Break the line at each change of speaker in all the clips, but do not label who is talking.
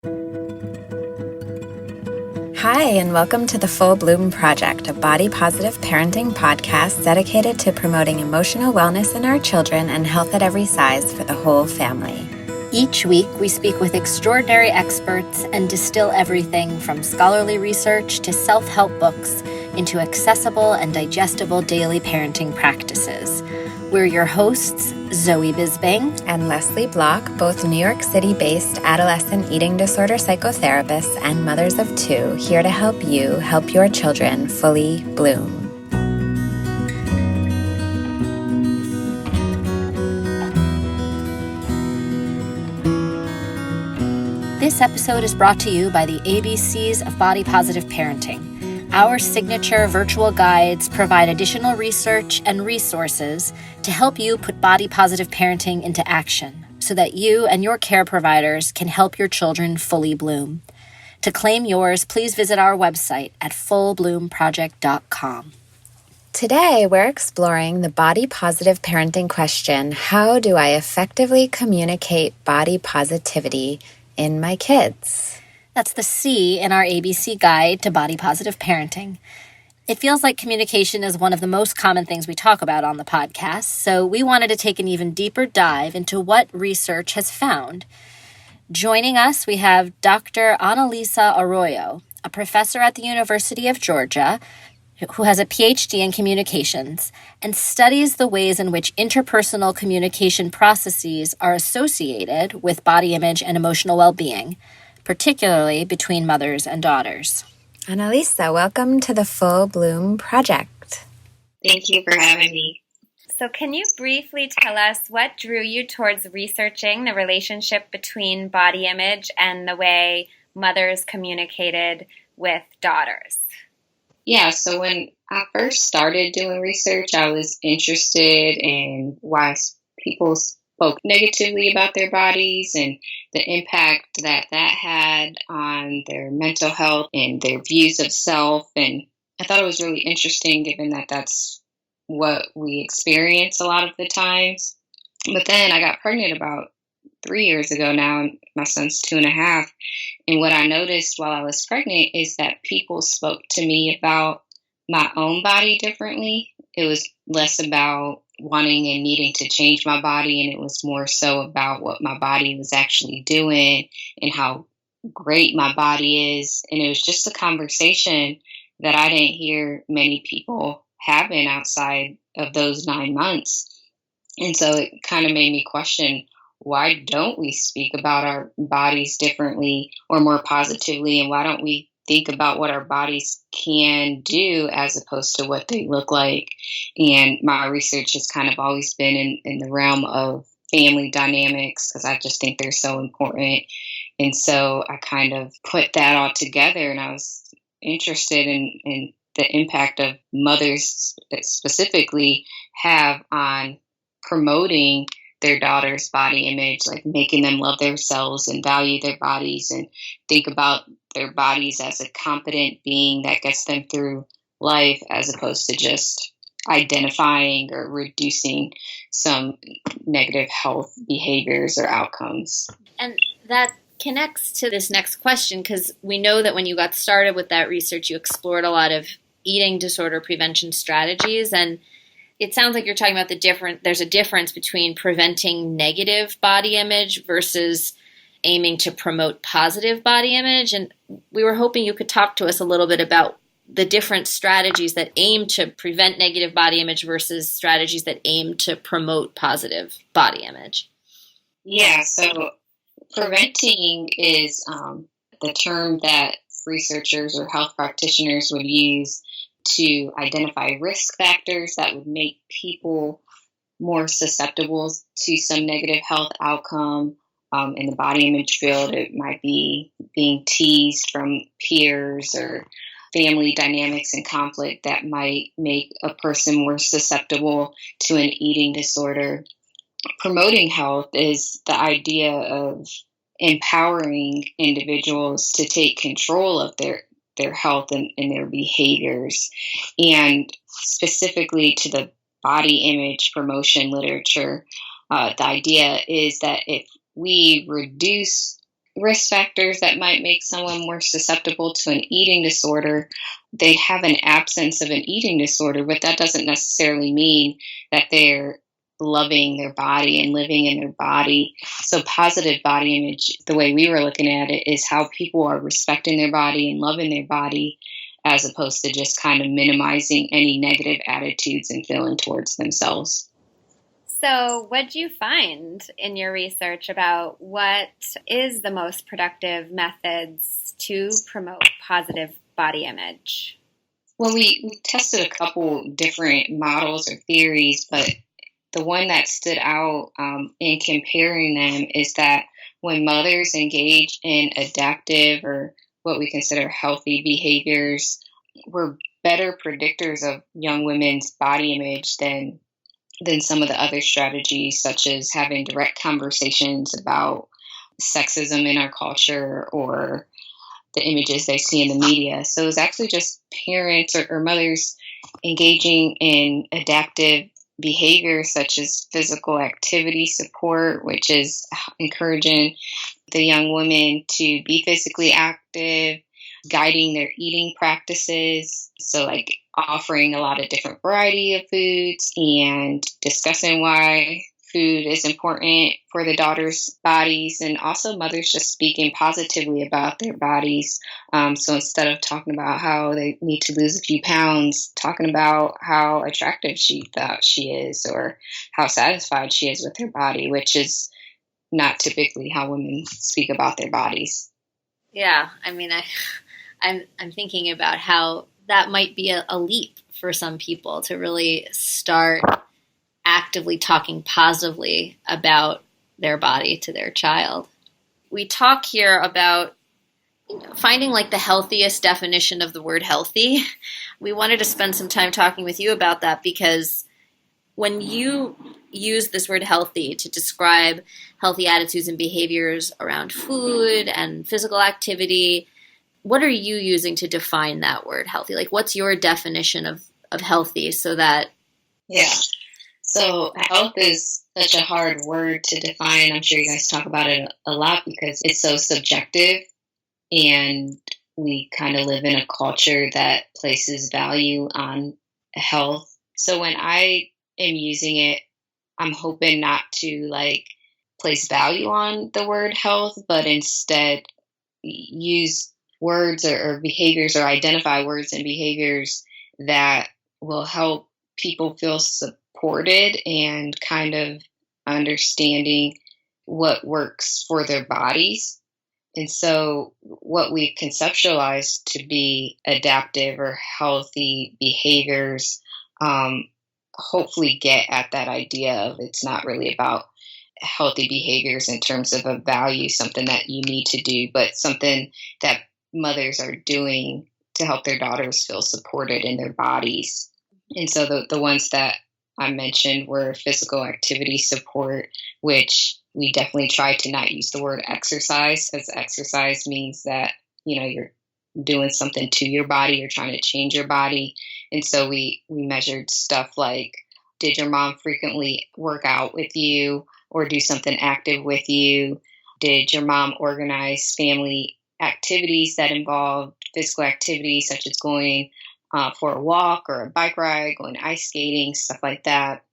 Hi, and welcome to the Full Bloom Project, a body-positive parenting podcast dedicated to promoting emotional wellness in our children and health at every size for the whole family.
Each week, we speak with extraordinary experts and distill everything from scholarly research to self-help books into accessible and digestible daily parenting practices. We're your hosts, Zoe Bisbing
and Leslie Block, both New York City-based adolescent eating disorder psychotherapists and mothers of two, here to help you help your children fully bloom.
This episode is brought to you by the ABCs of Body Positive Parenting. Our signature virtual guides provide additional research and resources to help you put body positive parenting into action so that you and your care providers can help your children fully bloom. To claim yours, please visit our website at fullbloomproject.com.
Today, we're exploring the body positive parenting question: how do I effectively communicate body positivity in my kids?
That's the C in our ABC guide to body positive parenting. It feels like communication is one of the most common things we talk about on the podcast, so we wanted to take an even deeper dive into what research has found. Joining us, we have Dr. Analisa Arroyo, a professor at the University of Georgia who has a PhD in communications and studies the ways in which interpersonal communication processes are associated with body image and emotional well-being, particularly between mothers and daughters.
Analisa, welcome to the Full Bloom Project.
Thank you for having me.
So can you briefly tell us what drew you towards researching the relationship between body image and the way mothers communicated with daughters?
Yeah, so when I first started doing research, I was interested in why people spoke negatively about their bodies and the impact that had on their mental health and their views of self. And I thought it was really interesting given that that's what we experience a lot of the times. But then I got pregnant about 3 years ago now, and my son's 2.5. And what I noticed while I was pregnant is that people spoke to me about my own body differently. It was less about wanting and needing to change my body, and it was more so about what my body was actually doing and how great my body is. And it was just a conversation that I didn't hear many people having outside of those 9 months. And so it kind of made me question, why don't we speak about our bodies differently or more positively? And why don't we think about what our bodies can do as opposed to what they look like? And my research has kind of always been in the realm of family dynamics because I just think they're so important. And so I kind of put that all together, and I was interested in the impact of mothers specifically have on promoting their daughter's body image, like making them love themselves and value their bodies and think about their bodies as a competent being that gets them through life as opposed to just identifying or reducing some negative health behaviors or outcomes.
And that connects to this next question because we know that when you got started with that research, you explored a lot of eating disorder prevention strategies, and it sounds like you're talking about there's a difference between preventing negative body image versus aiming to promote positive body image. And we were hoping you could talk to us a little bit about the different strategies that aim to prevent negative body image versus strategies that aim to promote positive body image.
Yeah, so preventing is the term that researchers or health practitioners would use to identify risk factors that would make people more susceptible to some negative health outcome. In the body image field, it might be being teased from peers or family dynamics and conflict that might make a person more susceptible to an eating disorder. Promoting health is the idea of empowering individuals to take control of their health and their behaviors. And specifically to the body image promotion literature, the idea is that if we reduce risk factors that might make someone more susceptible to an eating disorder. They have an absence of an eating disorder, but that doesn't necessarily mean that they're loving their body and living in their body. So positive body image, the way we were looking at it, is how people are respecting their body and loving their body, as opposed to just kind of minimizing any negative attitudes and feeling towards themselves.
So what do you find in your research about what is the most productive methods to promote positive body image?
Well, we tested a couple different models or theories, but the one that stood out in comparing them is that when mothers engage in adaptive or what we consider healthy behaviors, we're better predictors of young women's body image than some of the other strategies, such as having direct conversations about sexism in our culture or the images they see in the media. So it's actually just parents or mothers engaging in adaptive behaviors such as physical activity support, which is encouraging the young women to be physically active, guiding their eating practices. So like offering a lot of different variety of foods and discussing why food is important for the daughters' bodies, and also mothers just speaking positively about their bodies. So instead of talking about how they need to lose a few pounds, talking about how attractive she thought she is or how satisfied she is with her body, which is not typically how women speak about their bodies.
Yeah, I mean, I'm thinking about how that might be a leap for some people to really start actively talking positively about their body to their child. We talk here about finding like the healthiest definition of the word healthy. We wanted to spend some time talking with you about that because when you use this word healthy to describe healthy attitudes and behaviors around food and physical activity, what are you using to define that word healthy? Like, what's your definition of healthy so that...
Yeah. So health is such a hard word to define. I'm sure you guys talk about it a lot because it's so subjective, and we kind of live in a culture that places value on health. So when I am using it, I'm hoping not to like place value on the word health, but instead use words or behaviors or identify words and behaviors that will help people feel supported and kind of understanding what works for their bodies. And so what we conceptualized to be adaptive or healthy behaviors hopefully get at that idea of it's not really about healthy behaviors in terms of a value, something that you need to do, but something that mothers are doing to help their daughters feel supported in their bodies. And so the ones that I mentioned were physical activity support, which we definitely try to not use the word exercise, because exercise means that, you're doing something to your body, you're trying to change your body. And so we measured stuff like, did your mom frequently work out with you or do something active with you? Did your mom organize family activities that involved physical activity, such as going for a walk or a bike ride, going ice skating, stuff like that?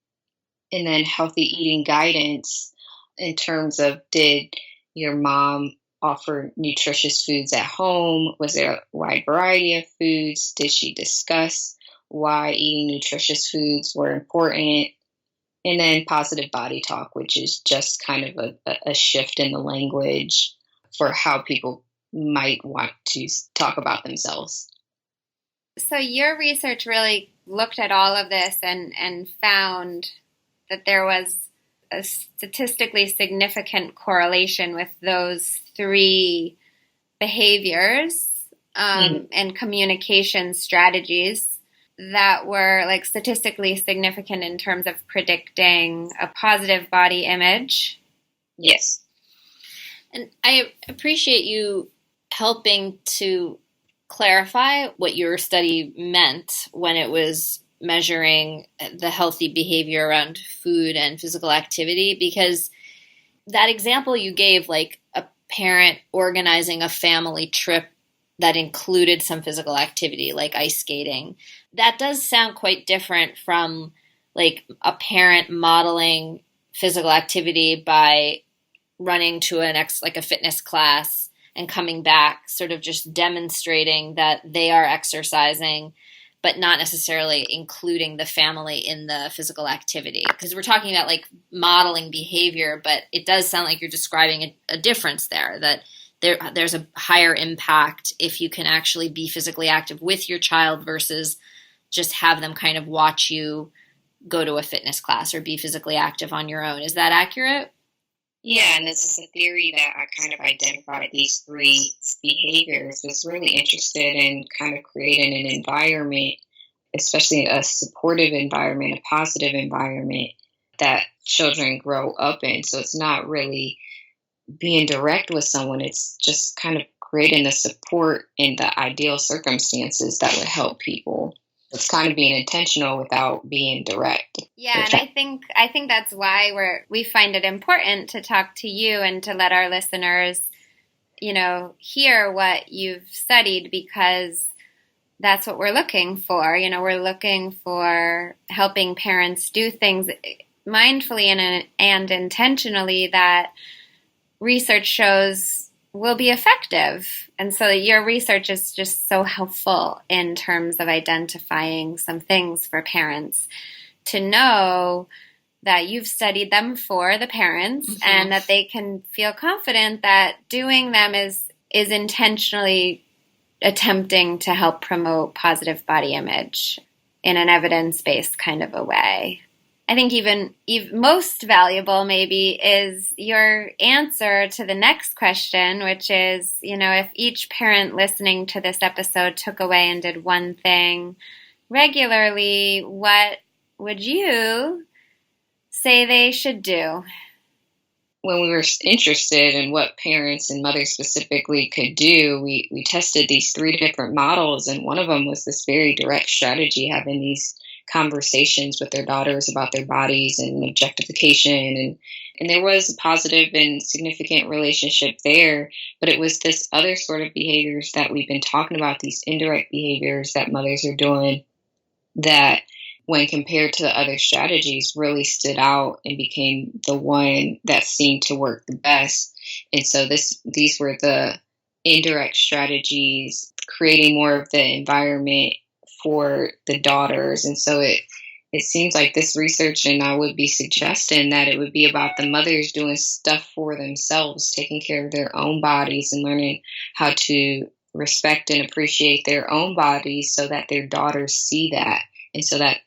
And then healthy eating guidance in terms of, did your mom offer nutritious foods at home? Was there a wide variety of foods? Did she discuss why eating nutritious foods were important? And then positive body talk, which is just kind of a shift in the language for how people might want to talk about themselves.
So your research really looked at all of this and found that there was a statistically significant correlation with those three behaviors and communication strategies that were like statistically significant in terms of predicting a positive body image.
Yes.
And I appreciate you helping to clarify what your study meant when it was measuring the healthy behavior around food and physical activity, because that example you gave, like a parent organizing a family trip that included some physical activity like ice skating. That does sound quite different from like a parent modeling physical activity by running to like a fitness class and coming back, sort of just demonstrating that they are exercising, but not necessarily including the family in the physical activity. Because we're talking about like modeling behavior, but it does sound like you're describing a difference there, that there's a higher impact if you can actually be physically active with your child versus just have them kind of watch you go to a fitness class or be physically active on your own. Is that accurate?
Yeah, and this is a theory that I kind of identified these three behaviors. Was really interested in kind of creating an environment, especially a supportive environment, a positive environment that children grow up in. So it's not really being direct with someone, it's just kind of creating the support and the ideal circumstances that would help people. It's kind of being intentional without being direct.
Yeah, and I think that's why we find it important to talk to you and to let our listeners, hear what you've studied, because that's what we're looking for. We're looking for helping parents do things mindfully and intentionally that research shows will be effective. And so your research is just so helpful in terms of identifying some things for parents to know that you've studied them for the parents, mm-hmm. and that they can feel confident that doing them is intentionally attempting to help promote positive body image in an evidence-based kind of a way. I think even most valuable maybe is your answer to the next question, which is, if each parent listening to this episode took away and did one thing regularly, what would you say they should do?
When we were interested in what parents and mothers specifically could do, we tested these three different models, and one of them was this very direct strategy, having these conversations with their daughters about their bodies and objectification, and there was a positive and significant relationship there, but it was this other sort of behaviors that we've been talking about, these indirect behaviors that mothers are doing, that when compared to the other strategies really stood out and became the one that seemed to work the best. And so these were the indirect strategies, creating more of the environment for the daughters. And so it seems like this research, and I would be suggesting that it would be about the mothers doing stuff for themselves, taking care of their own bodies and learning how to respect and appreciate their own bodies so that their daughters see that. And so that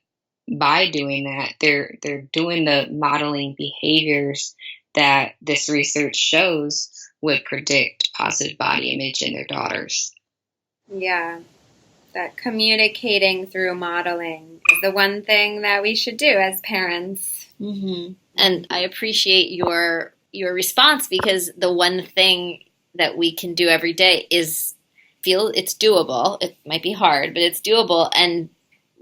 by doing that, they're doing the modeling behaviors that this research shows would predict positive body image in their daughters.
Yeah. That communicating through modeling is the one thing that we should do as parents.
Mm-hmm. And I appreciate your response, because the one thing that we can do every day is feel it's doable. It might be hard, but it's doable. And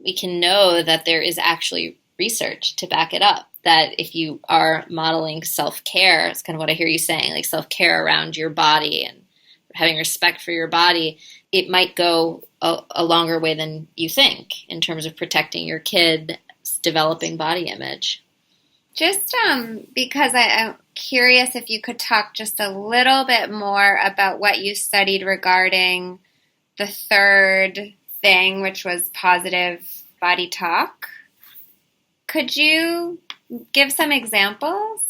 we can know that there is actually research to back it up. That if you are modeling self-care, it's kind of what I hear you saying, like self-care around your body and having respect for your body, it might go a longer way than you think in terms of protecting your kid's developing body image.
Just because I'm curious if you could talk just a little bit more about what you studied regarding the third thing, which was positive body talk. Could you give some examples?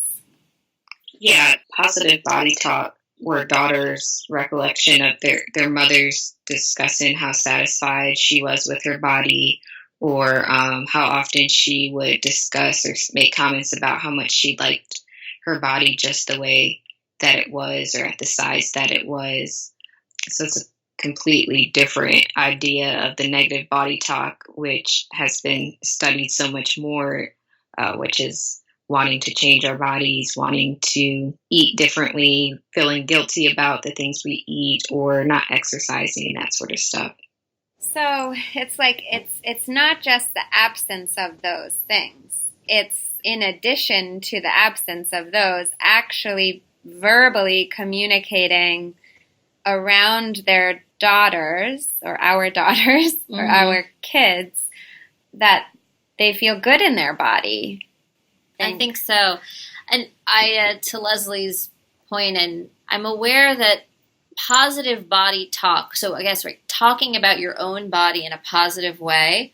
Yeah, positive body talk were daughters' recollection of their mothers discussing how satisfied she was with her body, or how often she would discuss or make comments about how much she liked her body just the way that it was or at the size that it was. So it's a completely different idea of the negative body talk, which has been studied so much more, which is wanting to change our bodies, wanting to eat differently, feeling guilty about the things we eat, or not exercising, that sort of stuff.
So it's like it's not just the absence of those things. It's in addition to the absence of those, actually verbally communicating around their daughters or our daughters or our kids that they feel good in their body.
I think so. And to Leslie's point, and I'm aware that positive body talk, so I guess, right, talking about your own body in a positive way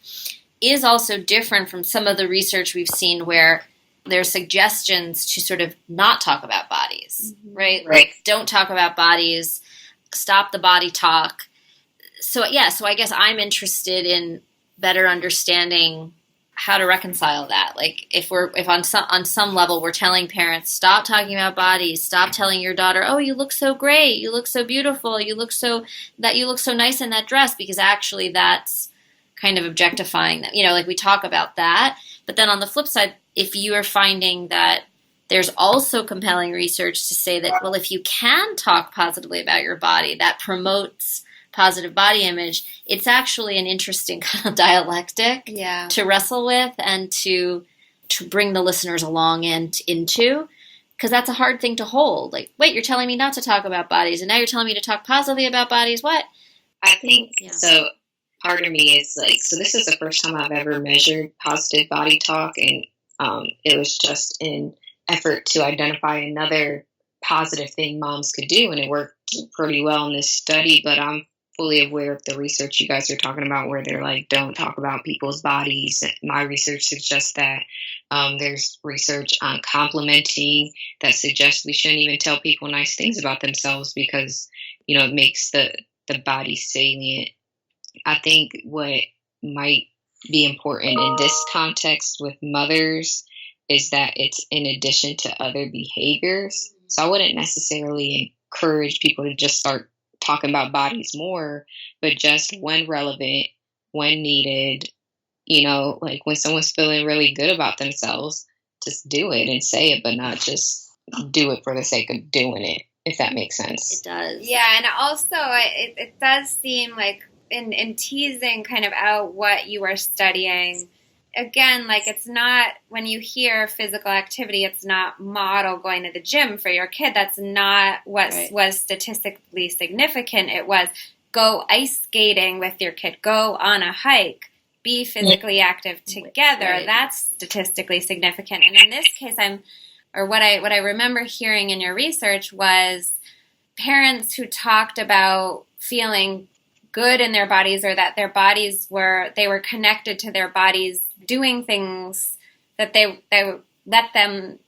is also different from some of the research we've seen where there's suggestions to sort of not talk about bodies, right? Like, don't talk about bodies, stop the body talk. So I guess I'm interested in better understanding how to reconcile that. Like, if on some level we're telling parents, stop talking about bodies, stop telling your daughter, oh, you look so great, you look so beautiful, you look so nice in that dress, because actually that's kind of objectifying them. Like, we talk about that, but then on the flip side, if you are finding that there's also compelling research to say that, well, if you can talk positively about your body, that promotes positive body image, it's actually an interesting kind of dialectic to wrestle with and to bring the listeners along into, because that's a hard thing to hold. Like, wait, you're telling me not to talk about bodies, and now you're telling me to talk positively about bodies. What?
I think so. Part of me is like, so this is the first time I've ever measured positive body talk, and it was just in effort to identify another positive thing moms could do, and it worked pretty well in this study. But I'm fully aware of the research you guys are talking about where they're like, don't talk about people's bodies. My research suggests that. There's research on complimenting that suggests we shouldn't even tell people nice things about themselves because, it makes the body salient. I think what might be important in this context with mothers is that it's in addition to other behaviors. So I wouldn't necessarily encourage people to just start talking about bodies more, but just when relevant, when needed, like when someone's feeling really good about themselves, just do it and say it, but not just do it for the sake of doing it, if that makes sense.
It does.
Yeah, and also it does seem like in teasing kind of out what you are studying, again, like, it's not, when you hear physical activity, it's not model going to the gym for your kid. That's not what was statistically significant. It was go ice skating with your kid, go on a hike, be physically active together. That's statistically significant. And in this case, what I remember hearing in your research was parents who talked about feeling good in their bodies, or that their bodies they were connected to their bodies doing things, that they let them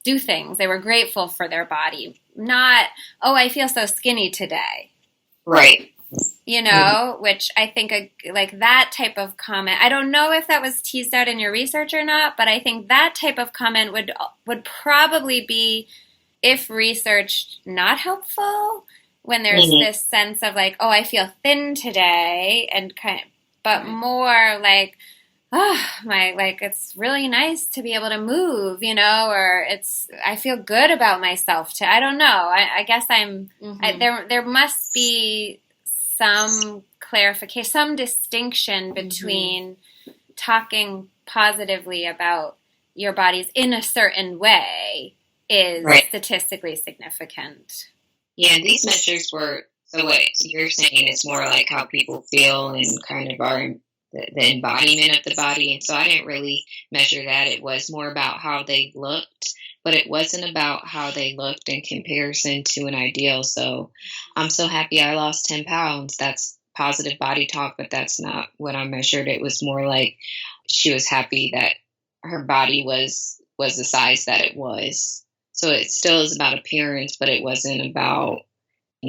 do things. They were grateful for their body. Not, oh, I feel so skinny today.
Right.
Which I think like that type of comment, I don't know if that was teased out in your research or not, but I think that type of comment would probably be, if researched, not helpful, when there's this sense of like, oh, I feel thin today, and but more like, oh, it's really nice to be able to move, or I feel good about myself too. I don't know. I guess there must be some clarification, some distinction between talking positively about your bodies in a certain way is statistically significant.
Yeah, and these measures were, so what you're saying is more like how people feel and kind of are the embodiment of the body. And so I didn't really measure that. It was more about how they looked, but it wasn't about how they looked in comparison to an ideal. So I'm so happy I lost 10 pounds. That's positive body talk, but that's not what I measured. It was more like she was happy that her body was the size that it was. So it still is about appearance, but it wasn't about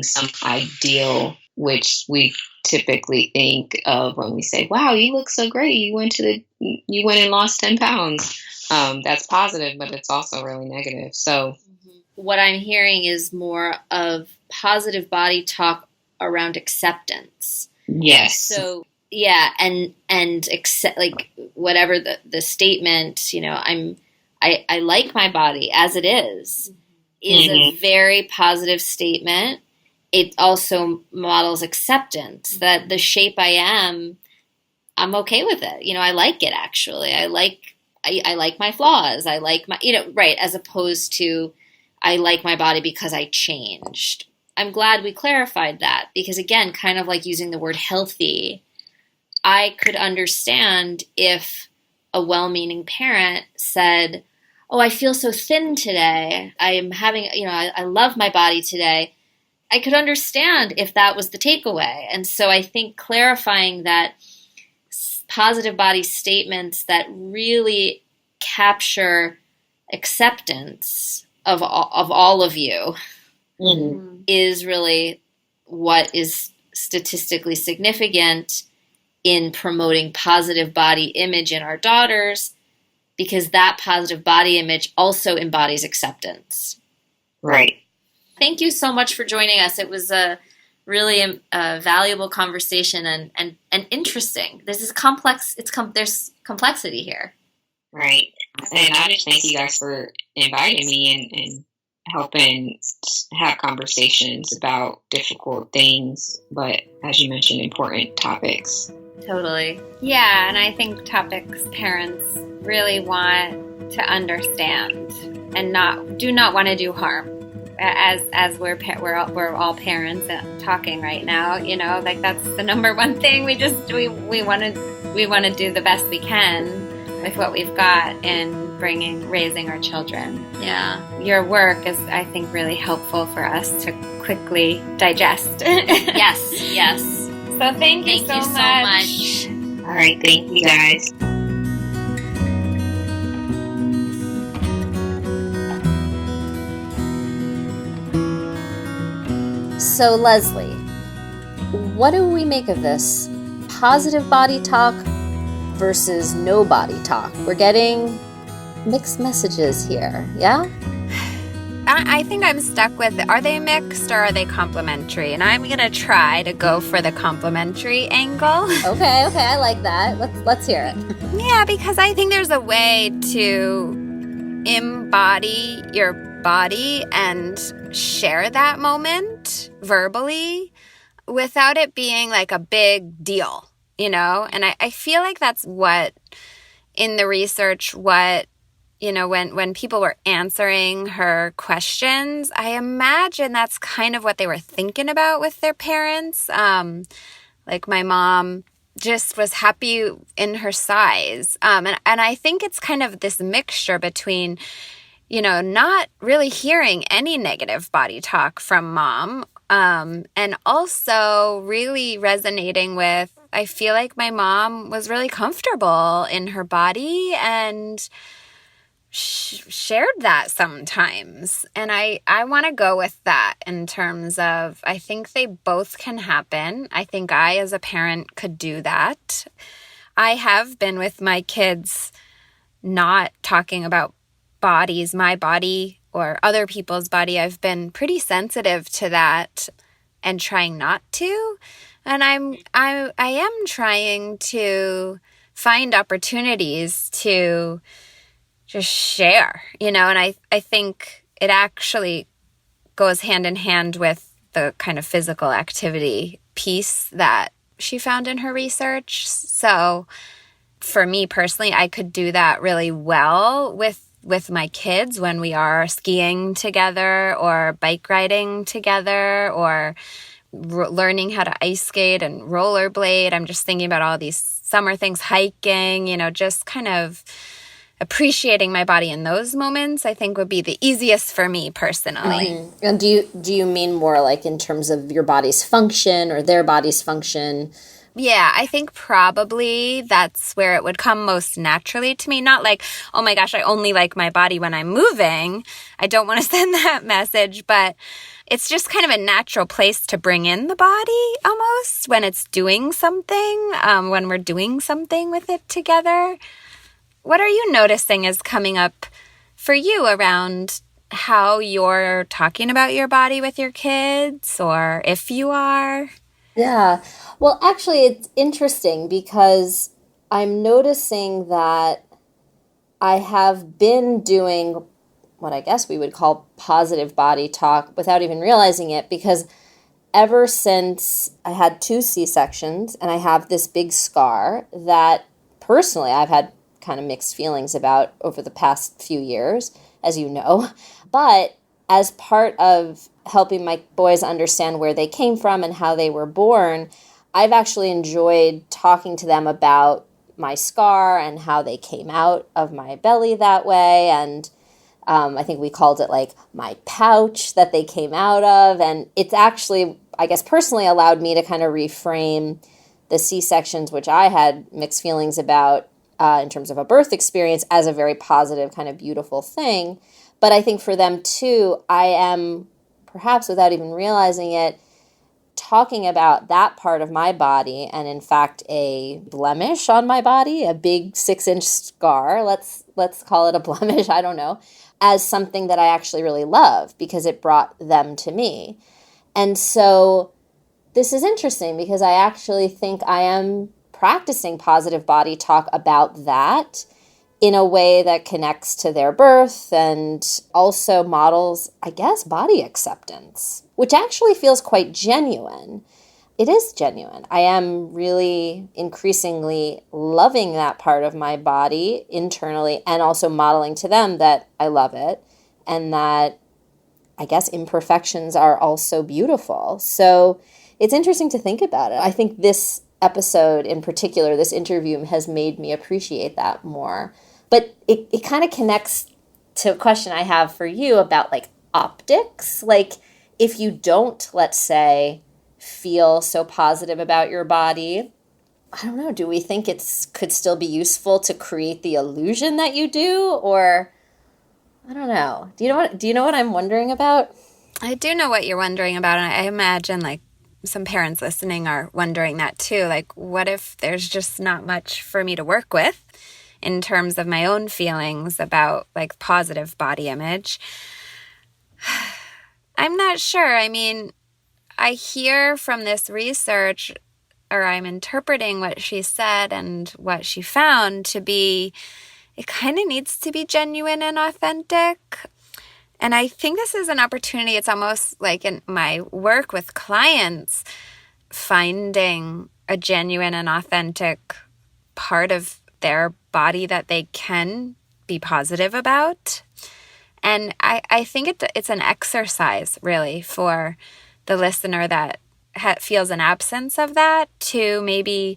some ideal, which we typically think of when we say, wow, you look so great. You went and lost 10 pounds. That's positive, but it's also really negative. So
what I'm hearing is more of positive body talk around acceptance.
Yes.
So yeah, and accept, like, whatever the statement, I like my body as it is a very positive statement. It also models acceptance, that the shape I am, I'm okay with it. I like it, actually. I like my flaws. I like my, as opposed to, I like my body because I changed. I'm glad we clarified that because, again, kind of like using the word healthy, I could understand if a well-meaning parent said, oh, I feel so thin today. I'm having, I love my body today. I could understand if that was the takeaway. And so I think clarifying that positive body statements that really capture acceptance of all of you is really what is statistically significant in promoting positive body image in our daughters, because that positive body image also embodies acceptance.
Right.
Thank you so much for joining us. It was a really valuable conversation and interesting. This is complex. There's complexity here.
Right. And I just thank you guys for inviting me and helping have conversations about difficult things, but as you mentioned, important topics.
Totally.
Yeah, and I think topics parents really want to understand and do not want to do harm. As we're all parents talking right now, like that's the number one thing. We want to do the best we can with what we've got in raising our children.
Yeah.
Your work is, I think, really helpful for us to quickly digest.
Yes.
So thank you so much.
All right, thank you guys.
So, Leslie, what do we make of this? Positive body talk versus no body talk. We're getting mixed messages here, yeah?
I think I'm stuck with, are they mixed or are they complementary? And I'm going to try to go for the complementary angle.
Okay, I like that. Let's hear it.
Yeah, because I think there's a way to embody your body and share that moment verbally without it being like a big deal, And I feel like that's what, in the research, when people were answering her questions, I imagine that's kind of what they were thinking about with their parents. Like my mom just was happy in her size. And I think it's kind of this mixture between, not really hearing any negative body talk from mom, and also really resonating with, I feel like my mom was really comfortable in her body and shared that sometimes. And I want to go with that in terms of, I think they both can happen. I think I, as a parent, could do that. I have been with my kids not talking about bodies, my body or other people's body. I've been pretty sensitive to that and trying not to. And I am trying to find opportunities to just share, and I think it actually goes hand in hand with the kind of physical activity piece that she found in her research. So for me personally, I could do that really well with my kids when we are skiing together or bike riding together or learning how to ice skate and rollerblade. I'm just thinking about all these summer things, hiking, just kind of appreciating my body in those moments, I think would be the easiest for me personally.
Mm-hmm. And do you mean more like in terms of your body's function or their body's function?
Yeah, I think probably that's where it would come most naturally to me. Not like, oh my gosh, I only like my body when I'm moving. I don't want to send that message, but it's just kind of a natural place to bring in the body almost when it's doing something, when we're doing something with it together. What are you noticing is coming up for you around how you're talking about your body with your kids, or if you are?
Yeah. Well, actually, it's interesting because I'm noticing that I have been doing what I guess we would call positive body talk without even realizing it, because ever since I had 2 C-sections and I have this big scar that personally I've had kind of mixed feelings about over the past few years, as you know. But as part of helping my boys understand where they came from and how they were born, I've actually enjoyed talking to them about my scar and how they came out of my belly that way. And I think we called it like my pouch that they came out of. And it's actually, I guess, personally allowed me to kind of reframe the C-sections, which I had mixed feelings about in terms of a birth experience, as a very positive, kind of beautiful thing. But I think for them too, I am, perhaps without even realizing it, talking about that part of my body, and in fact a blemish on my body, a big 6-inch scar, let's call it a blemish, I don't know, as something that I actually really love because it brought them to me. And so this is interesting because I actually think I am practicing positive body talk about that in a way that connects to their birth and also models, I guess, body acceptance, which actually feels quite genuine. It is genuine. I am really increasingly loving that part of my body internally and also modeling to them that I love it and that, I guess, imperfections are also beautiful. So it's interesting to think about it. I think this episode in particular, this interview, has made me appreciate that more. But it kind of connects to a question I have for you about like optics. Like if you don't, let's say, feel so positive about your body, I don't know, do we think could still be useful to create the illusion that you do? Or I don't know. Do you know what I'm wondering about?
I do know what you're wondering about, and I imagine like some parents listening are wondering that too. Like, what if there's just not much for me to work with in terms of my own feelings about like positive body image? I'm not sure. I mean, I hear from this research, or I'm interpreting what she said and what she found to be, it kind of needs to be genuine and authentic. And I think this is an opportunity. It's almost like in my work with clients, finding a genuine and authentic part of their body that they can be positive about. And I think it's an exercise, really, for the listener that feels an absence of that to maybe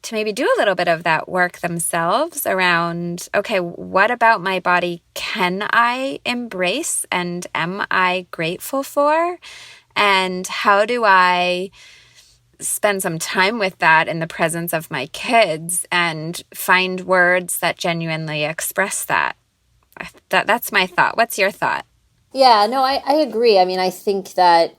do a little bit of that work themselves around, okay, what about my body can I embrace and am I grateful for? And how do I spend some time with that in the presence of my kids and find words that genuinely express that? That's my thought. What's your thought?
Yeah, no, I agree. I mean, I think that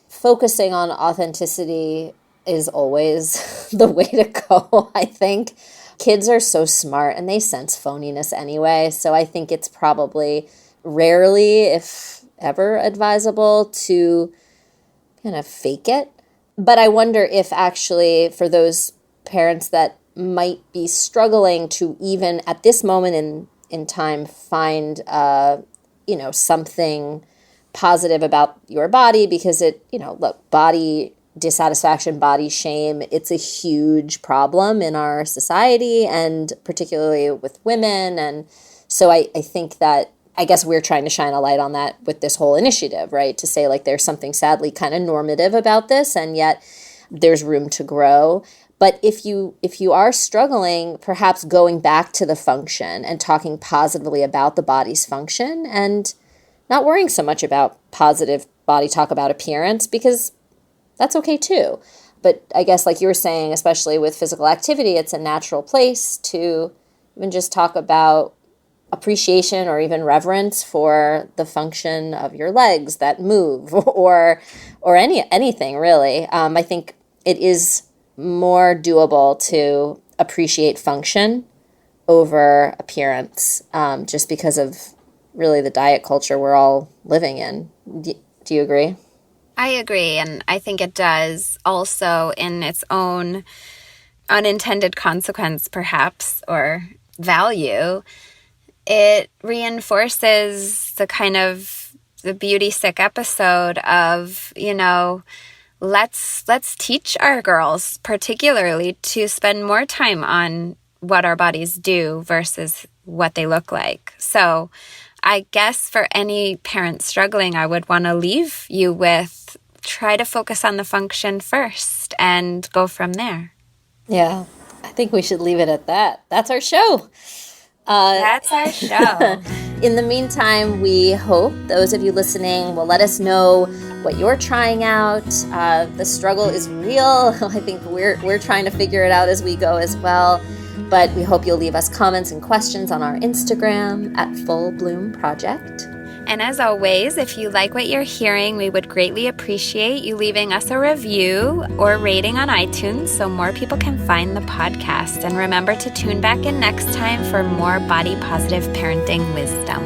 focusing on authenticity is always the way to go, I think. Kids are so smart and they sense phoniness anyway, so I think it's probably rarely, if ever, advisable to kind of fake it. But I wonder if actually for those parents that might be struggling to even at this moment in time find something positive about your body, because it, look, body dissatisfaction, body shame, it's a huge problem in our society and particularly with women. And so I think that, I guess we're trying to shine a light on that with this whole initiative, right? To say like there's something sadly kind of normative about this and yet there's room to grow. But if you are struggling, perhaps going back to the function and talking positively about the body's function and not worrying so much about positive body talk about appearance, because that's okay too. But I guess like you were saying, especially with physical activity, it's a natural place to even just talk about appreciation or even reverence for the function of your legs that move or anything really. I think it is more doable to appreciate function over appearance, just because of really the diet culture we're all living in. Do you agree?
I agree, and I think it does also in its own unintended consequence, perhaps, or value. It reinforces the kind of the beauty sick episode of, let's teach our girls particularly to spend more time on what our bodies do versus what they look like. So I guess for any parent struggling, I would want to leave you with try to focus on the function first and go from there.
Yeah, I think we should leave it at that. That's our show.
That's our show.
In the meantime, we hope those of you listening will let us know what you're trying out. The struggle is real. I think we're trying to figure it out as we go as well. But we hope you'll leave us comments and questions on our Instagram at Full Bloom Project.
And as always, if you like what you're hearing, we would greatly appreciate you leaving us a review or rating on iTunes so more people can find the podcast. And remember to tune back in next time for more body positive parenting wisdom.